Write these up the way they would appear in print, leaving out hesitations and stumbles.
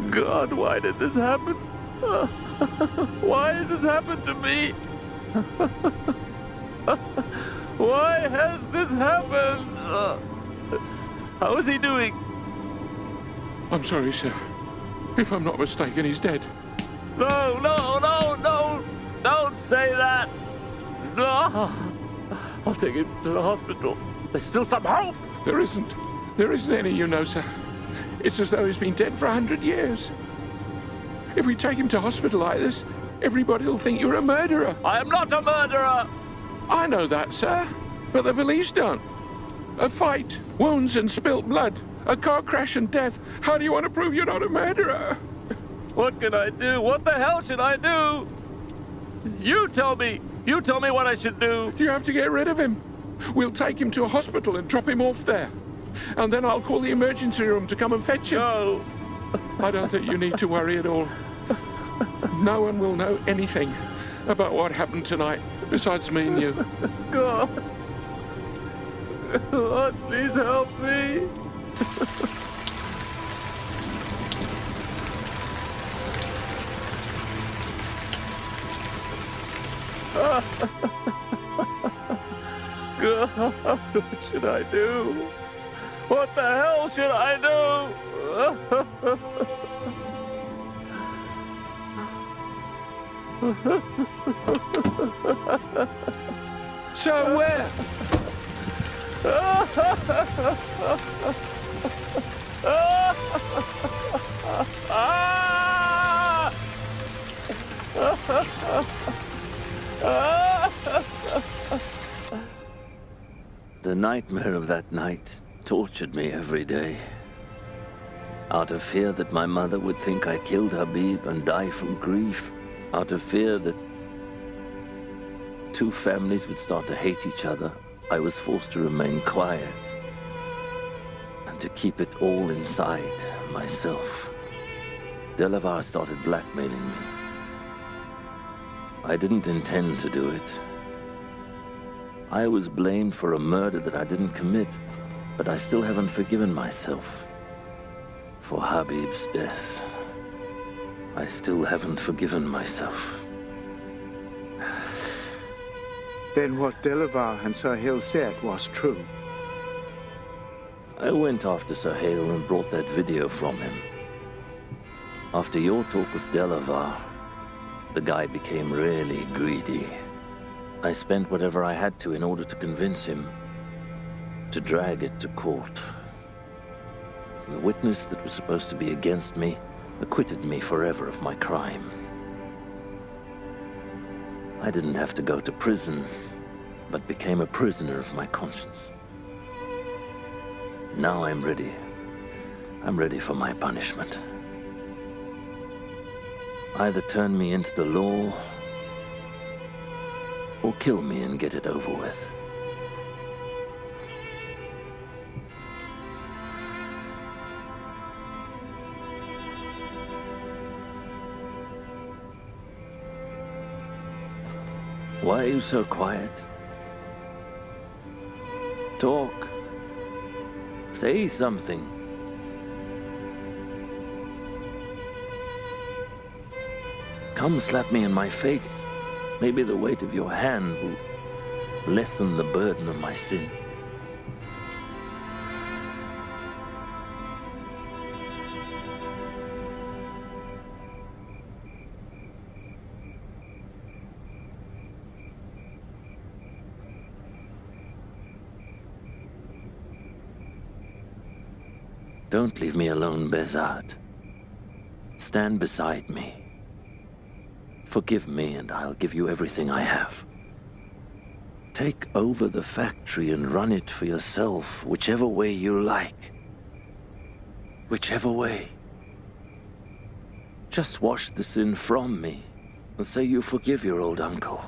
God, why did this happen? Why has this happened to me? Why has this happened? How is he doing? I'm sorry, sir. If I'm not mistaken, he's dead. No, no, no, no! Don't say that! No! I'll take him to the hospital. There's still some hope! There isn't. There isn't any, you know, sir. It's as though he's been dead for 100 years. If we take him to hospital like this, everybody will think you're a murderer. I am not a murderer! I know that, sir. But the police don't. A fight, wounds and spilt blood, a car crash and death. How do you want to prove you're not a murderer? What can I do? What the hell should I do? You tell me! You tell me what I should do! You have to get rid of him. We'll take him to a hospital and drop him off there. And then I'll call the emergency room to come and fetch him. No! I don't think you need to worry at all. No one will know anything about what happened tonight, besides me and you. God! God, please help me! God, what should I do? What the hell should I do? So where? The nightmare of that night tortured me every day. Out of fear that my mother would think I killed Habib and die from grief. Out of fear that two families would start to hate each other, I was forced to remain quiet and to keep it all inside myself. Delavar started blackmailing me. I didn't intend to do it. I was blamed for a murder that I didn't commit, but I still haven't forgiven myself for Habib's death. I still haven't forgiven myself. Then what Delavar and Sahil said was true. I went after Sahil and brought that video from him. After your talk with Delavar, the guy became really greedy. I spent whatever I had to in order to convince him to drag it to court. The witness that was supposed to be against me acquitted me forever of my crime. I didn't have to go to prison, but became a prisoner of my conscience. Now I'm ready. I'm ready for my punishment. Either turn me into the law, or kill me and get it over with. Why are you so quiet? Talk. Say something. Come slap me in my face. Maybe the weight of your hand will lessen the burden of my sin. Don't leave me alone, Behzad. Stand beside me. Forgive me and I'll give you everything I have. Take over the factory and run it for yourself, whichever way you like. Whichever way. Just wash the sin from me and say you forgive your old uncle.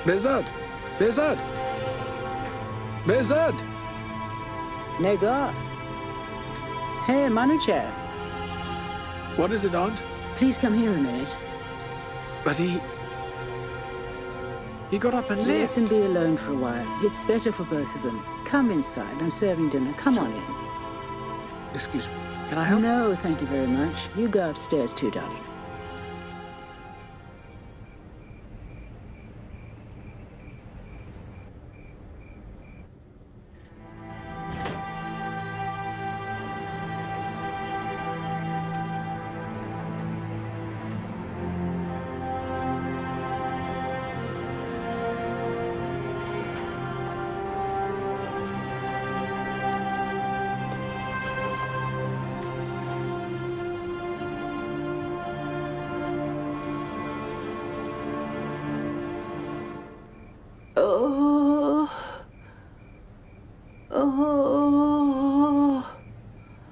Behzad! Behzad! Behzad! Nagar. Hey, Manucher. What is it, Aunt? Please come here a minute. But he got up and Let left. them be alone for a while. It's better for both of them. Come inside. I'm serving dinner. Come on in. Excuse me. Can I help? No, thank you very much. You go upstairs too, darling.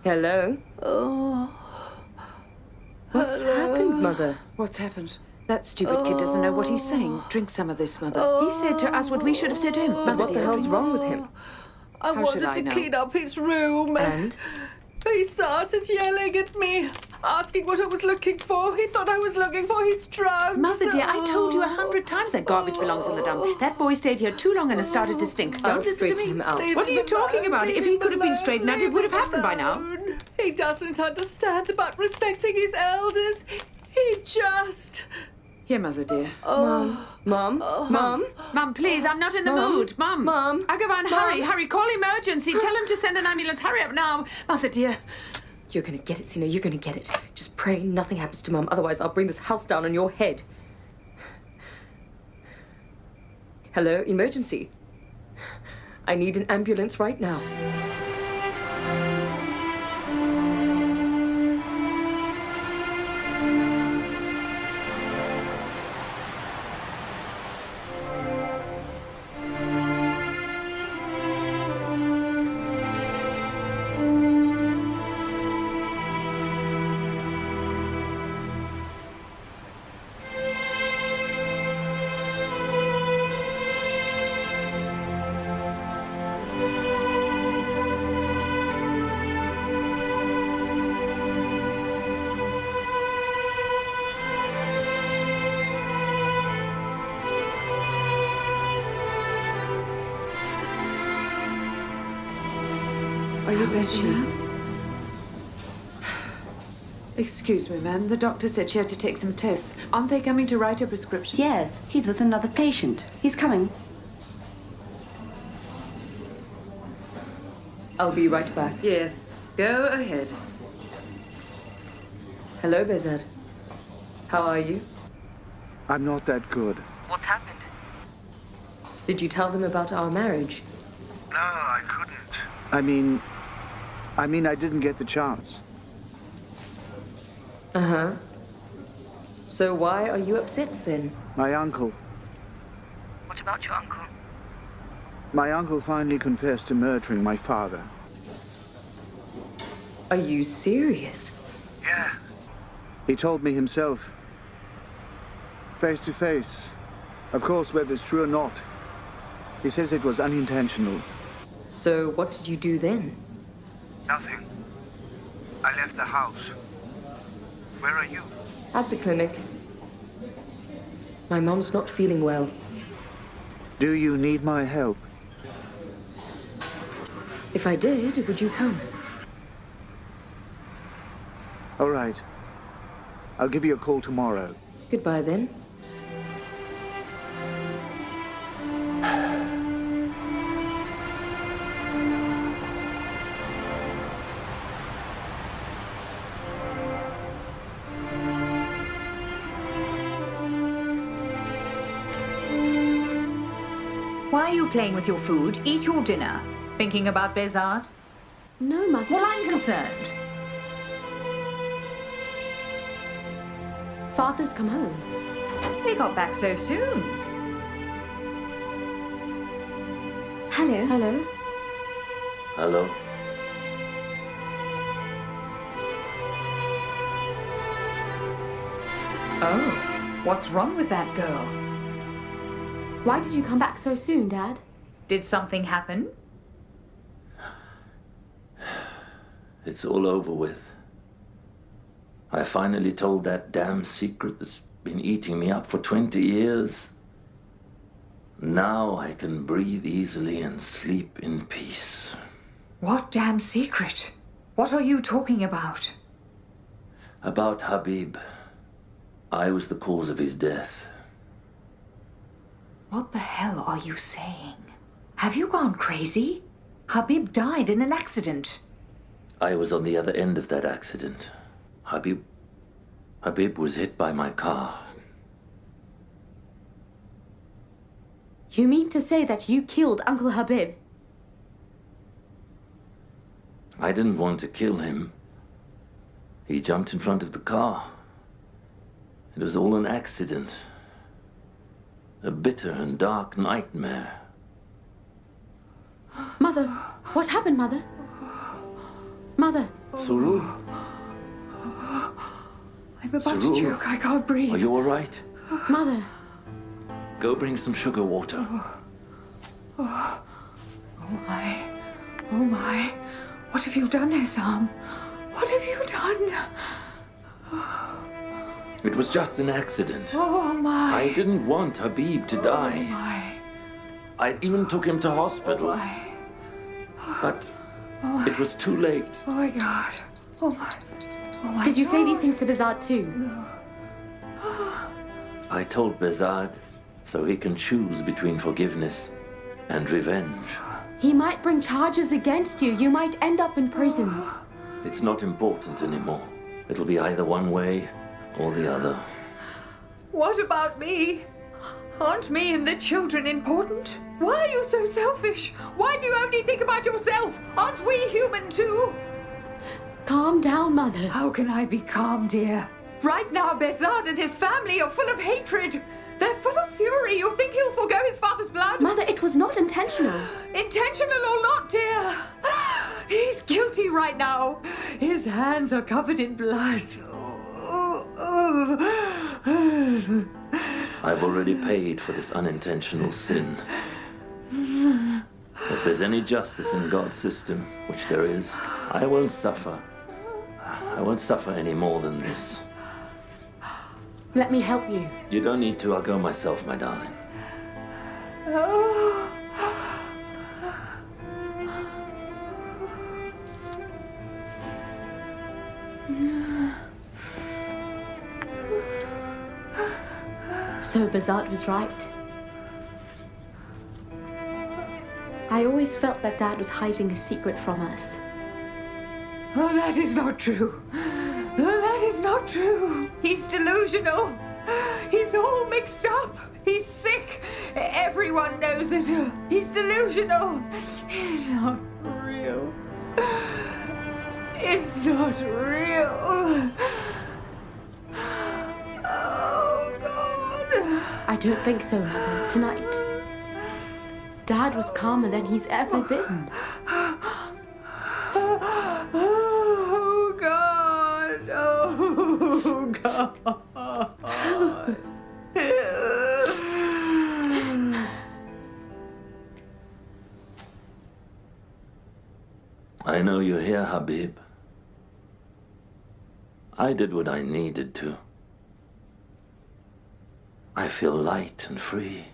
Hello? What's happened, Mother? What's happened? That stupid kid doesn't know what he's saying. Drink some of this, Mother. He said to us what we should have said to him. But what the hell's wrong with him? I wanted to clean up his room. And? He started yelling at me, asking what I was looking for. He thought I was looking for his drugs. Mother, dear, I told you 100 times that garbage belongs in the dump. That boy stayed here too long and has started to stink. Don't listen to me. Him out. What are you talking about? If he could have been straightened out, it would have happened by now. He doesn't understand about respecting his elders. He just... Here, Mother, dear. Mom? Mum, please, I'm not in the Mum? mood. Mum. Mum? Agavan, hurry, call emergency. Tell him to send an ambulance. Hurry up now. Mother, dear. You're gonna get it, Sina. You're gonna get it. Just pray nothing happens to Mum. Otherwise, I'll bring this house down on your head. Hello? Emergency. I need an ambulance right now. Are you better now? Excuse me, ma'am. The doctor said she had to take some tests. Aren't they coming to write a prescription? Yes, he's with another patient. He's coming. I'll be right back. Yes. Go ahead. Hello, Behzad. How are you? I'm not that good. What's happened? Did you tell them about our marriage? No, I couldn't. I mean, I didn't get the chance. Uh-huh. So why are you upset then? My uncle. What about your uncle? My uncle finally confessed to murdering my father. Are you serious? Yeah. He told me himself. Face to face. Of course, whether it's true or not. He says it was unintentional. So what did you do then? Nothing. I left the house. Where are you? At the clinic. My mom's not feeling well. Do you need my help? If I did, would you come? All right. I'll give you a call tomorrow. Goodbye then. Why are you playing with your food? Eat your dinner. Thinking about Behzad? No, Mother. Well, just I'm stop. concerned. Father's come home. They got back so soon. Hello. Hello. Hello? Oh, what's wrong with that girl? Why did you come back so soon, Dad? Did something happen? It's all over with. I finally told that damn secret that's been eating me up for 20 years. Now I can breathe easily and sleep in peace. What damn secret? What are you talking about? About Habib. I was the cause of his death. What the hell are you saying? Have you gone crazy? Habib died in an accident. I was on the other end of that accident. Habib was hit by my car. You mean to say that you killed Uncle Habib? I didn't want to kill him. He jumped in front of the car. It was all an accident. A bitter and dark nightmare. Mother, what happened, Mother? Mother. Surur? I'm about to choke. I can't breathe. Are you all right? Mother. Go bring some sugar water. Oh my. Oh my. What have you done, Hesam? What have you done? It was just an accident. Oh my. I didn't want Habib to die. Oh my. I even took him to hospital. Oh my. But it was too late. Oh my God. Oh my. Oh my. Did you say these things to Bezard too? I told Bezard so he can choose between forgiveness and revenge. He might bring charges against you. You might end up in prison. It's not important anymore. It'll be either one way or the other. What about me? Aren't me and the children important? Why are you so selfish? Why do you only think about yourself? Aren't we human too? Calm down, Mother. How can I be calm, dear? Right now, Bezard and his family are full of hatred. They're full of fury. You think he'll forgo his father's blood? Mother, it was not intentional. Intentional or not, dear. He's guilty right now. His hands are covered in blood. I've already paid for this unintentional sin. If there's any justice in God's system, which there is, I won't suffer. I won't suffer any more than this. Let me help you. You don't need to. I'll go myself, my darling. So Bezard was right. I always felt that Dad was hiding a secret from us. Oh, that is not true. That is not true. He's delusional. He's all mixed up. He's sick. Everyone knows it. He's delusional. It's not real. It's not real. Oh, God. I don't think so, Mother. Tonight, Dad was calmer than he's ever been. Oh, God. Oh, God. I know you're here, Habib. I did what I needed to. I feel light and free.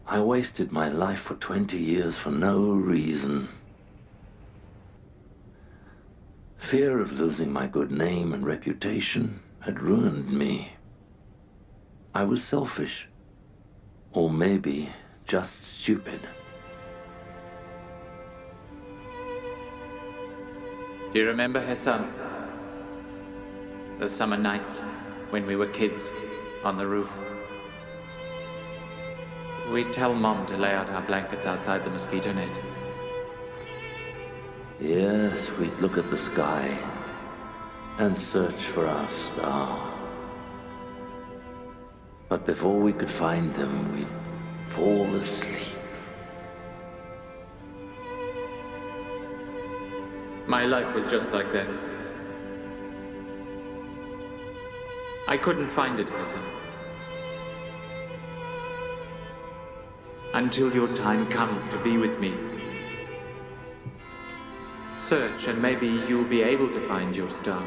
I wasted my life for 20 years for no reason. Fear of losing my good name and reputation had ruined me. I was selfish, or maybe just stupid. Do you remember Hesam? The summer nights when we were kids on the roof. We'd tell Mom to lay out our blankets outside the mosquito net. Yes, we'd look at the sky and search for our star. But before we could find them, fall asleep. My life was just like that. I couldn't find it, Hassan. Until your time comes to be with me. Search, and maybe you'll be able to find your star.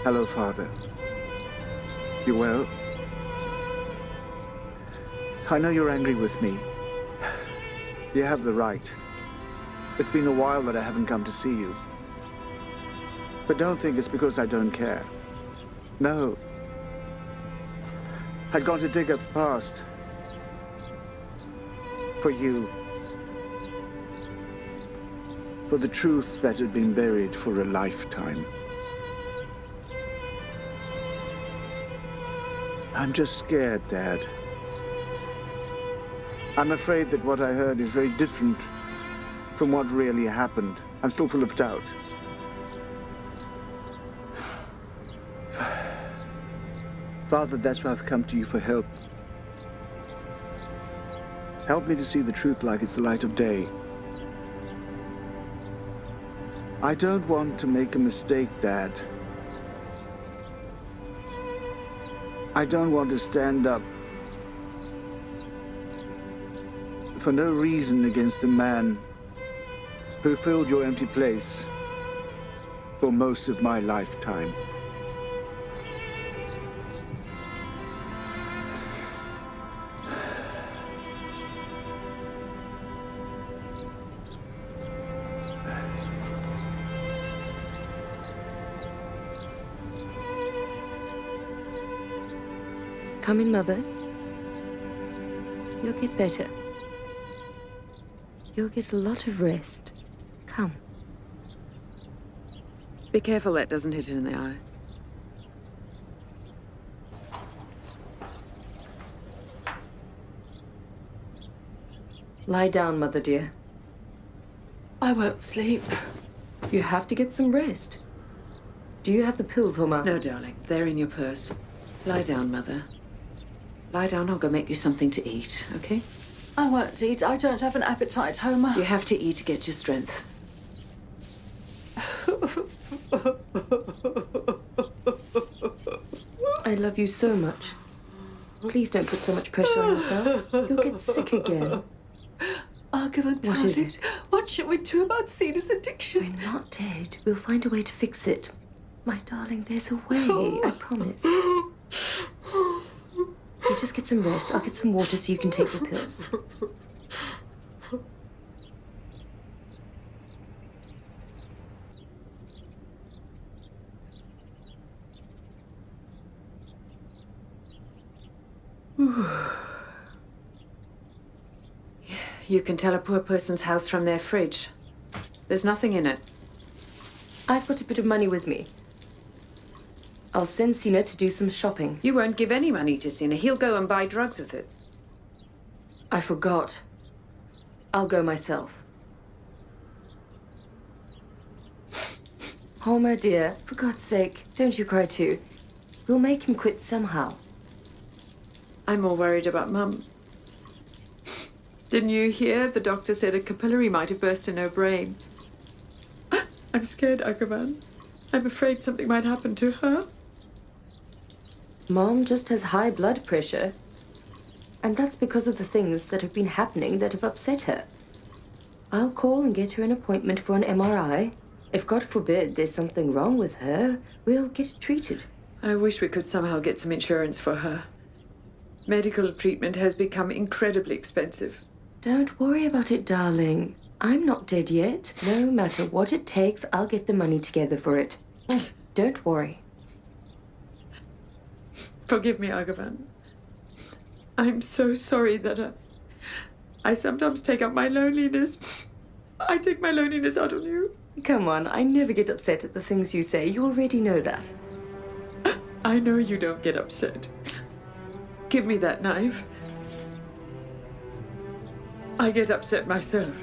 Hello, Father. You well? I know you're angry with me. You have the right. It's been a while that I haven't come to see you. But don't think it's because I don't care. No. I'd gone to dig up the past. For you. For the truth that had been buried for a lifetime. I'm just scared, Dad. I'm afraid that what I heard is very different from what really happened. I'm still full of doubt. Father, that's why I've come to you for help. Help me to see the truth like it's the light of day. I don't want to make a mistake, Dad. I don't want to stand up for no reason against the man who filled your empty place for most of my lifetime. Come in, Mother. You'll get better. You'll get a lot of rest. Come. Be careful that doesn't hit it in the eye. Lie down, Mother dear. I won't sleep. You have to get some rest. Do you have the pills, Homer? No, darling. They're in your purse. Lie down, Mother. Lie down, I'll go make you something to eat, okay? I won't eat. I don't have an appetite, Homer. You have to eat to get your strength. I love you so much. Please don't put so much pressure on yourself. You'll get sick again. Argivan, What is it? What should we do about Cena's addiction? We're not dead. We'll find a way to fix it. My darling, there's a way, I promise. You just get some rest. I'll get some water so you can take the pills. You can tell a poor person's house from their fridge. There's nothing in it. I've got a bit of money with me. I'll send Sina to do some shopping. You won't give any money to Sina. He'll go and buy drugs with it. I forgot. I'll go myself. Homer, dear, for God's sake, don't you cry too. We'll make him quit somehow. I'm more worried about Mum. Didn't you hear? The doctor said a capillary might have burst in her brain. I'm scared, Argivan. I'm afraid something might happen to her. Mom just has high blood pressure. And that's because of the things that have been happening that have upset her. I'll call and get her an appointment for an MRI. If, God forbid, there's something wrong with her, we'll get it treated. I wish we could somehow get some insurance for her. Medical treatment has become incredibly expensive. Don't worry about it, darling. I'm not dead yet. No matter what it takes, I'll get the money together for it. Don't worry. Forgive me, Argivan. I'm so sorry that I sometimes take out my loneliness. I take my loneliness out on you. Come on, I never get upset at the things you say. You already know that. I know you don't get upset. Give me that knife. I get upset myself.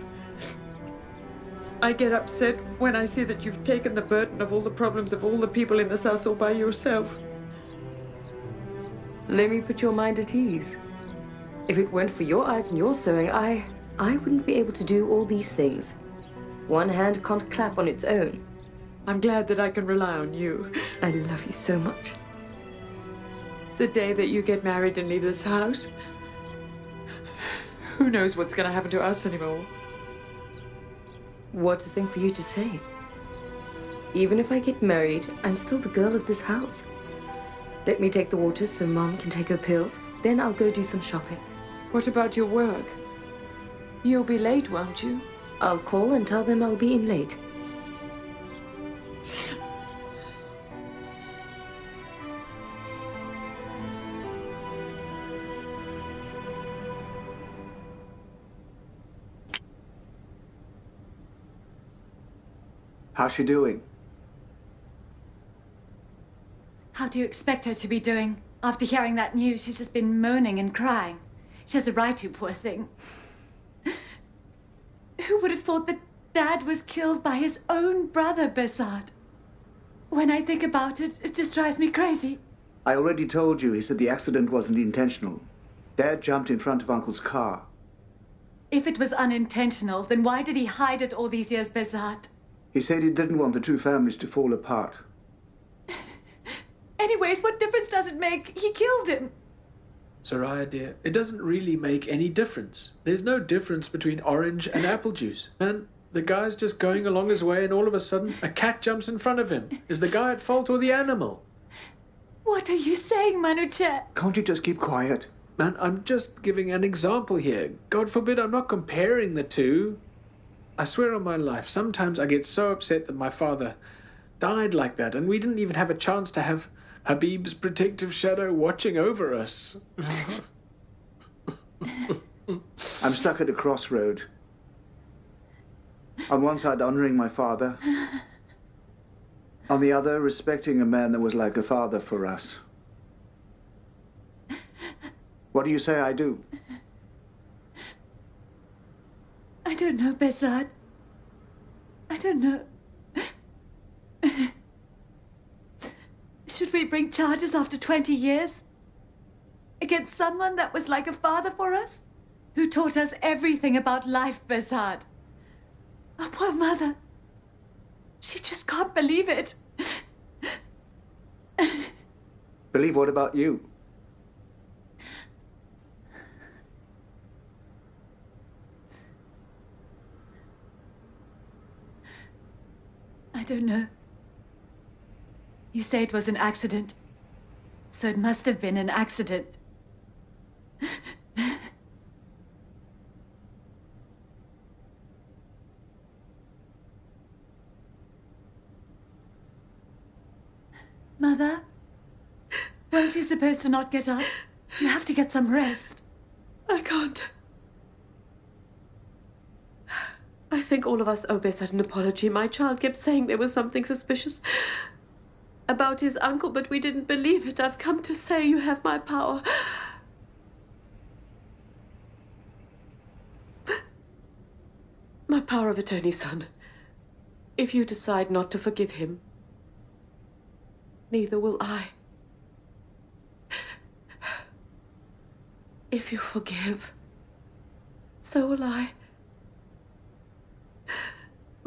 I get upset when I see that you've taken the burden of all the problems of all the people in this house all by yourself. Let me put your mind at ease. If it weren't for your eyes and your sewing, I wouldn't be able to do all these things. One hand can't clap on its own. I'm glad that I can rely on you. I love you so much. The day that you get married and leave this house, who knows what's going to happen to us anymore? What a thing for you to say. Even if I get married, I'm still the girl of this house. Let me take the water so Mom can take her pills. Then I'll go do some shopping. What about your work? You'll be late, won't you? I'll call and tell them I'll be in late. How's she doing? How do you expect her to be doing? After hearing that news, she's just been moaning and crying. She has a right to, poor thing. Who would have thought that Dad was killed by his own brother, Besart? When I think about it, it just drives me crazy. I already told you he said the accident wasn't intentional. Dad jumped in front of Uncle's car. If it was unintentional, then why did he hide it all these years, Besart? He said he didn't want the two families to fall apart. Anyways, what difference does it make? He killed him. Soraya, dear, it doesn't really make any difference. There's no difference between orange and apple juice. Man, the guy's just going along his way and all of a sudden a cat jumps in front of him. Is the guy at fault or the animal? What are you saying, Manuche? Can't you just keep quiet? Man, I'm just giving an example here. God forbid I'm not comparing the two. I swear on my life, sometimes I get so upset that my father died like that and we didn't even have a chance to have Habib's protective shadow watching over us. I'm stuck at a crossroad. On one side, honoring my father. On the other, respecting a man that was like a father for us. What do you say I do? I don't know, Besart. I don't know. Should we bring charges after 20 years? Against someone that was like a father for us? Who taught us everything about life, Besart? Our poor mother. She just can't believe it. Believe what about you? I don't know. You say it was an accident. So it must have been an accident. Mother? Weren't you supposed to not get up? You have to get some rest. I can't. I think all of us owe Besart an apology. My child kept saying there was something suspicious about his uncle, but we didn't believe it. I've come to say you have my power. My power of attorney, son. If you decide not to forgive him, neither will I. If you forgive, so will I.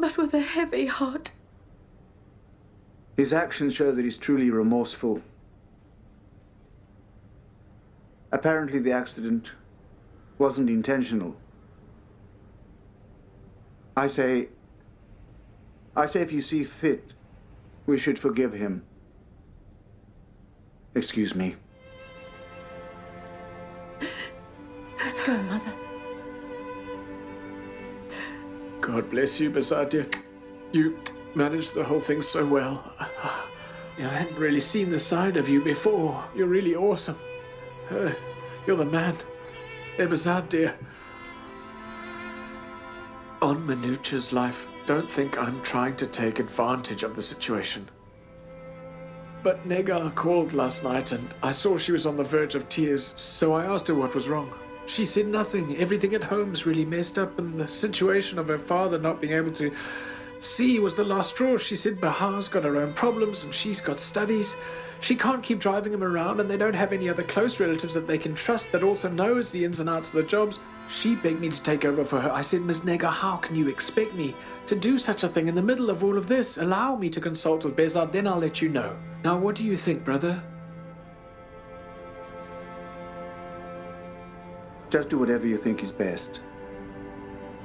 But with a heavy heart. His actions show that he's truly remorseful. Apparently the accident wasn't intentional. I say if you see fit, we should forgive him. Excuse me. Let's go, Mother. God bless you, Besart, dear. You managed the whole thing so well. I hadn't really seen the side of you before. You're really awesome. You're the man. Besart, dear. On Manucha's life, don't think I'm trying to take advantage of the situation. But Negar called last night and I saw she was on the verge of tears, so I asked her what was wrong. She said nothing. Everything at home's really messed up, and the situation of her father not being able to see was the last straw. She said Bahar's got her own problems and she's got studies. She can't keep driving him around, and they don't have any other close relatives that they can trust that also knows the ins and outs of the jobs. She begged me to take over for her. I said, Ms. Negar, how can you expect me to do such a thing in the middle of all of this? Allow me to consult with Behzad, then I'll let you know. Now, what do you think, brother? Just do whatever you think is best.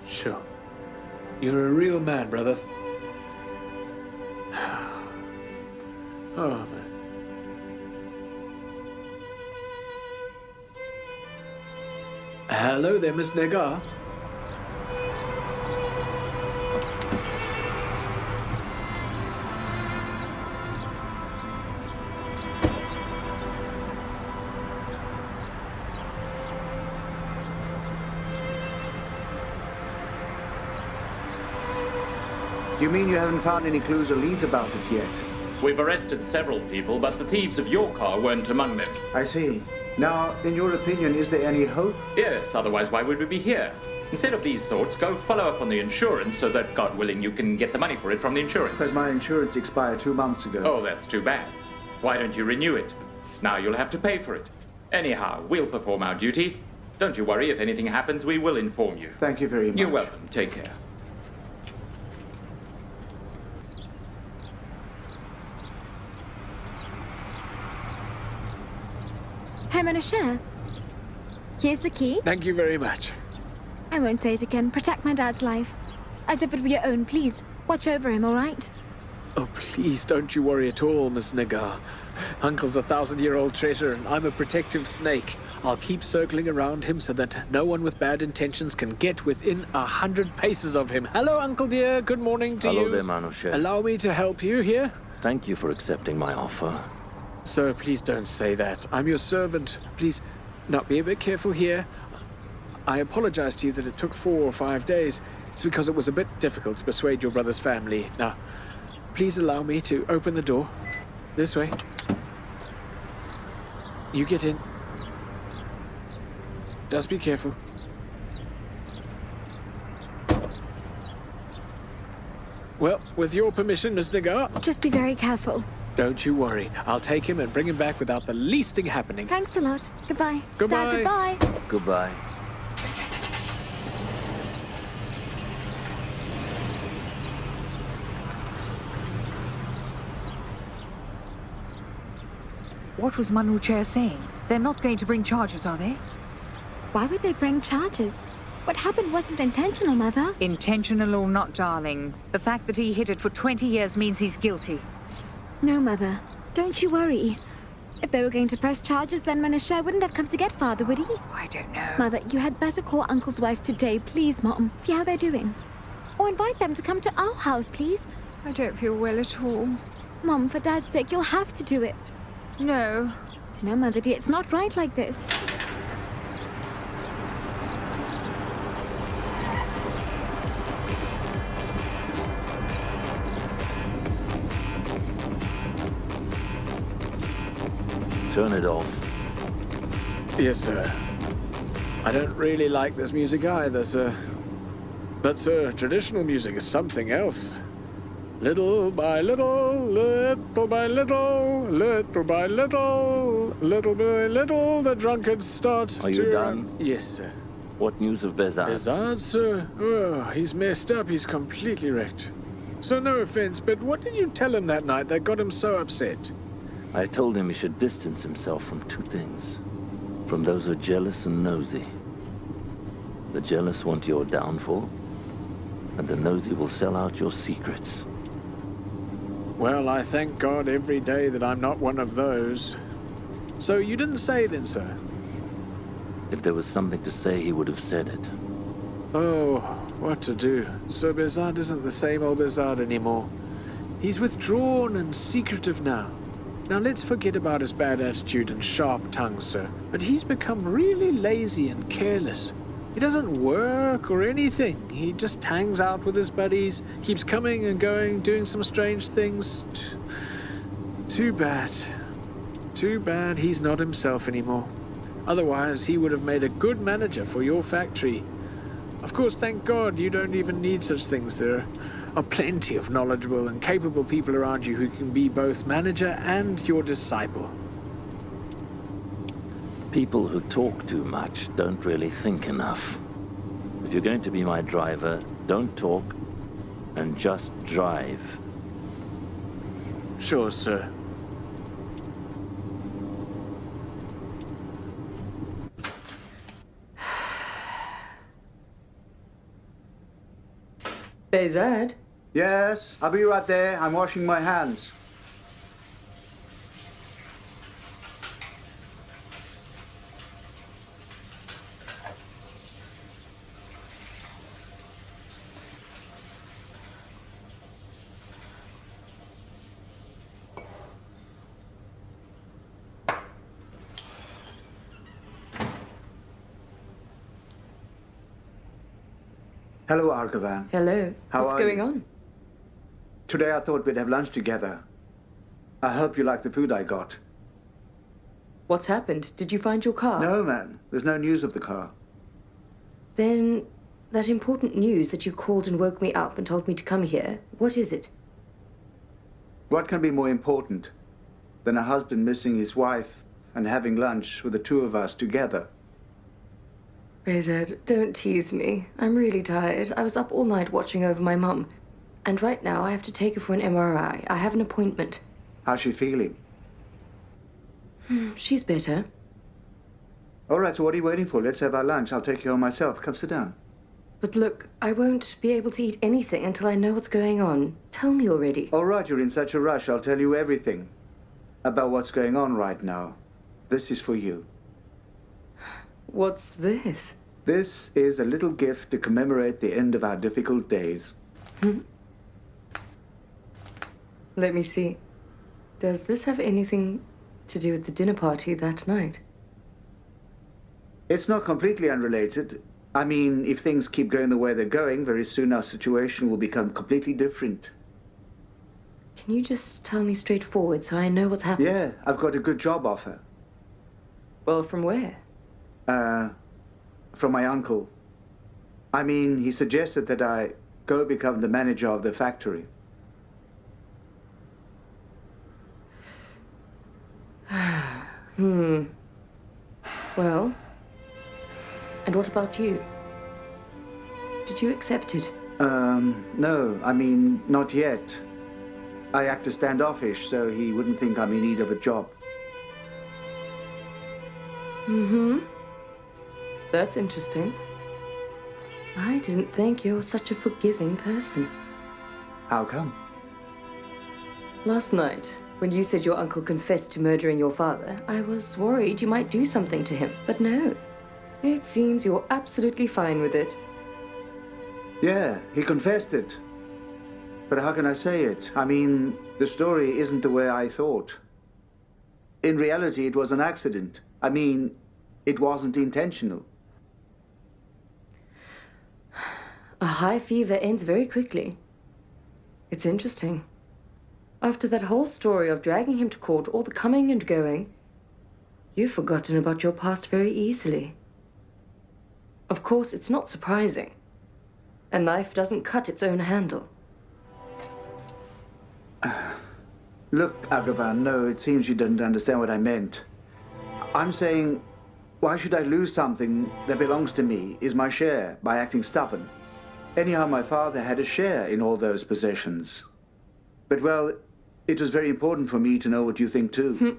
Sure. You're a real man, brother. Oh, man. Hello there, Miss Negar. You mean you haven't found any clues or leads about it yet? We've arrested several people, but the thieves of your car weren't among them. I see. Now, in your opinion, is there any hope? Yes, otherwise why would we be here? Instead of these thoughts, go follow up on the insurance so that, God willing, you can get the money for it from the insurance. But my insurance expired 2 months ago. Oh, that's too bad. Why don't you renew it? Now you'll have to pay for it. Anyhow, we'll perform our duty. Don't you worry, if anything happens, we will inform you. Thank you very much. You're welcome. Take care. Hey, Menashe. Here's the key. Thank you very much. I won't say it again. Protect my dad's life. As if it were your own, please. Watch over him, all right? Oh, please, don't you worry at all, Miss Negar. Uncle's a 1,000-year-old treasure, and I'm a protective snake. I'll keep circling around him so that no one with bad intentions can get within 100 paces of him. Hello, Uncle dear. Good morning to you. Hello there, Manushe. Allow me to help you here? Thank you for accepting my offer. Sir, please don't say that. I'm your servant. Please, now be a bit careful here. I apologize to you that it took 4 or 5 days. It's because it was a bit difficult to persuade your brother's family. Now, please allow me to open the door. This way. You get in. Just be careful. Well, with your permission, Miss Negar. Just be very careful. Don't you worry. I'll take him and bring him back without the least thing happening. Thanks a lot. Goodbye. Goodbye. Dad, goodbye. Goodbye. What was Manuche saying? They're not going to bring charges, are they? Why would they bring charges? What happened wasn't intentional, Mother. Intentional or not, darling. The fact that he hid it for 20 years means he's guilty. No, Mother. Don't you worry. If they were going to press charges, then Menashe wouldn't have come to get Father, would he? I don't know. Mother, you had better call Uncle's wife today, please, Mom. See how they're doing. Or invite them to come to our house, please. I don't feel well at all. Mom, for Dad's sake, you'll have to do it. No. No, Mother dear, it's not right like this. Turn it off. Yes, sir. I don't really like this music either, sir. But, sir, traditional music is something else. Little by little, little by little, little by little, little by little, the drunkards start Are you done? Yes, sir. What news of Behzad? Behzad, sir? Oh, he's messed up. He's completely wrecked. So no offense, but what did you tell him that night that got him so upset? I told him he should distance himself from 2 things. From those who are jealous and nosy. The jealous want your downfall, and the nosy will sell out your secrets. Well, I thank God every day that I'm not one of those. So you didn't say then, sir? If there was something to say, he would have said it. Oh, what to do? So Behzad isn't the same old Behzad anymore. He's withdrawn and secretive now. Now let's forget about his bad attitude and sharp tongue, sir. But he's become really lazy and careless. He doesn't work or anything. He just hangs out with his buddies, keeps coming and going, doing some strange things. Too bad. Too bad he's not himself anymore. Otherwise, he would have made a good manager for your factory. Of course, thank God you don't even need such things. There are plenty of knowledgeable and capable people around you who can be both manager and your disciple. People who talk too much don't really think enough. If you're going to be my driver, don't talk and just drive. Sure, sir. Behzad? Yes, I'll be right there. I'm washing my hands. Hello, Argavan. Hello. How What's are going you? on? Today I thought we'd have lunch together. I hope you like the food I got. What's happened? Did you find your car? No, man. There's no news of the car. Then, that important news that you called and woke me up and told me to come here, what is it? What can be more important than a husband missing his wife and having lunch with the two of us together? Behzad, don't tease me. I'm really tired. I was up all night watching over my mum. And right now I have to take her for an MRI. I have an appointment. How's she feeling? She's better. All right, so what are you waiting for? Let's have our lunch. I'll take you home myself. Come sit down. But look, I won't be able to eat anything until I know what's going on. Tell me already. All right, you're in such a rush. I'll tell you everything about what's going on right now. This is for you. What's this? This is a little gift to commemorate the end of our difficult days. Let me see. Does this have anything to do with the dinner party that night? It's not completely unrelated. I mean, if things keep going the way they're going, very soon our situation will become completely different. Can you just tell me straightforward so I know what's happening? Yeah, I've got a good job offer. Well, from where? From my uncle. I mean, he suggested that I go become the manager of the factory. Well, and what about you? Did you accept it? No, I mean, not yet. I act standoffish, so he wouldn't think I'm in need of a job. That's interesting. I didn't think you're such a forgiving person. How come? Last night, when you said your uncle confessed to murdering your father, I was worried you might do something to him. But no. It seems you're absolutely fine with it. Yeah, he confessed it. But how can I say it? I mean, the story isn't the way I thought. In reality, it was an accident. I mean, it wasn't intentional. A high fever ends very quickly. It's interesting. After that whole story of dragging him to court, all the coming and going, you've forgotten about your past very easily. Of course, it's not surprising. A knife doesn't cut its own handle. Look, Agavan, no, it seems you didn't understand what I meant. I'm saying, why should I lose something that belongs to me, is my share, by acting stubborn? Anyhow, my father had a share in all those possessions. But, well, it was very important for me to know what you think, too.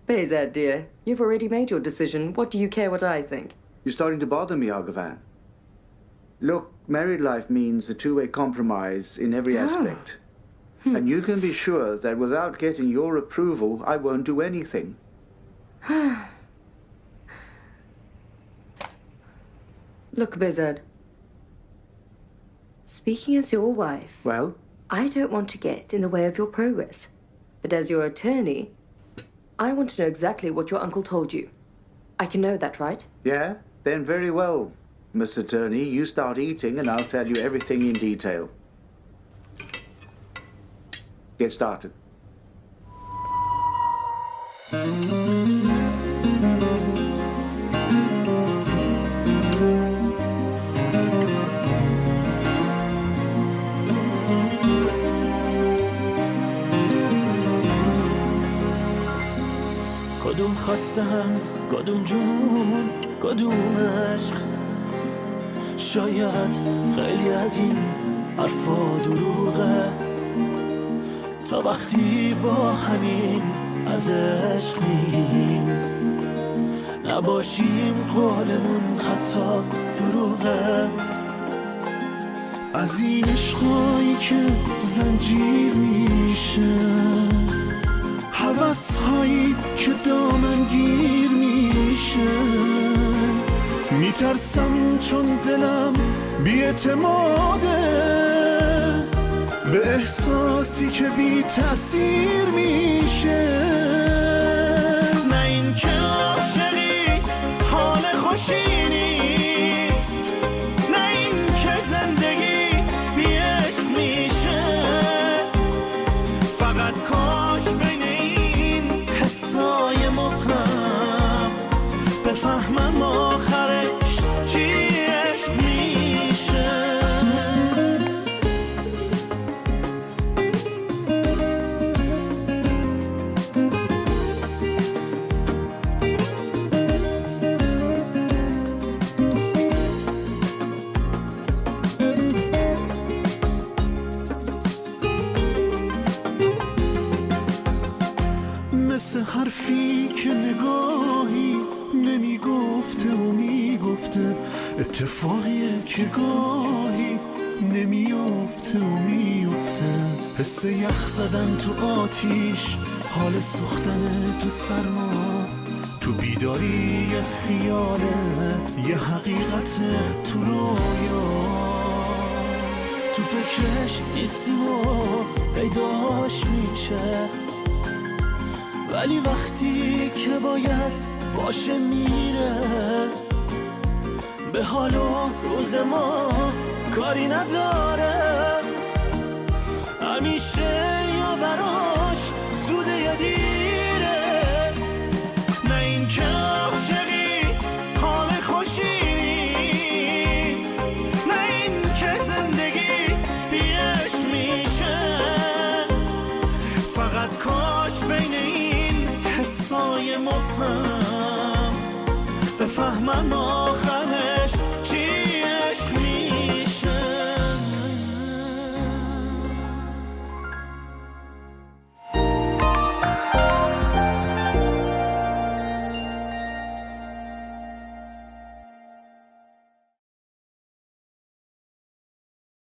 Behzad, dear, you've already made your decision. What do you care what I think? You're starting to bother me, Agavan. Look, married life means a two-way compromise in every aspect. And you can be sure that without getting your approval, I won't do anything. Look, Behzad. Speaking as your wife, Well? I don't want to get in the way of your progress. But as your attorney, I want to know exactly what your uncle told you. I can know that, right? Yeah? Then very well, Mr. Turney. You start eating and I'll tell you everything in detail. Get started. کدوم خواستم کدوم جنون کدوم عشق شاید خیلی از این حرفا دروغه تا وقتی با همین از عشق میگیم نباشیم قولمون حتی دروغه از این عشقایی که زنجیر میشه هوس‌هایی که دامنگیر میشه میترسم چون دلم بی‌اعتماده به احساسی که بی تأثیر میشه نه این که عاشقی حال خوشی نیست نه این که زندگی بی عشق میشه فقط کاش بین این حسای مبهم بفهمم آخرش چی عشق میشه مثل حرفی که نگاهی نمیگفته و میگفته اتفاقیه که گاهی نمیافته و میافته حس یخ زدن تو آتیش حال سوختن تو سرما تو بیداری یه خیاله یه حقیقت تو رویا تو فکرش نیستیم و پیداش میشه ولی وقتی که باید باشه میره به حال و روز ما کاری نداره همیشه یا براش زوده یا دیره نه این که عاشقی حال خوشی نیست نه این که زندگی بی عشق میشه فقط کاش بین این حسای مبهم بفهمم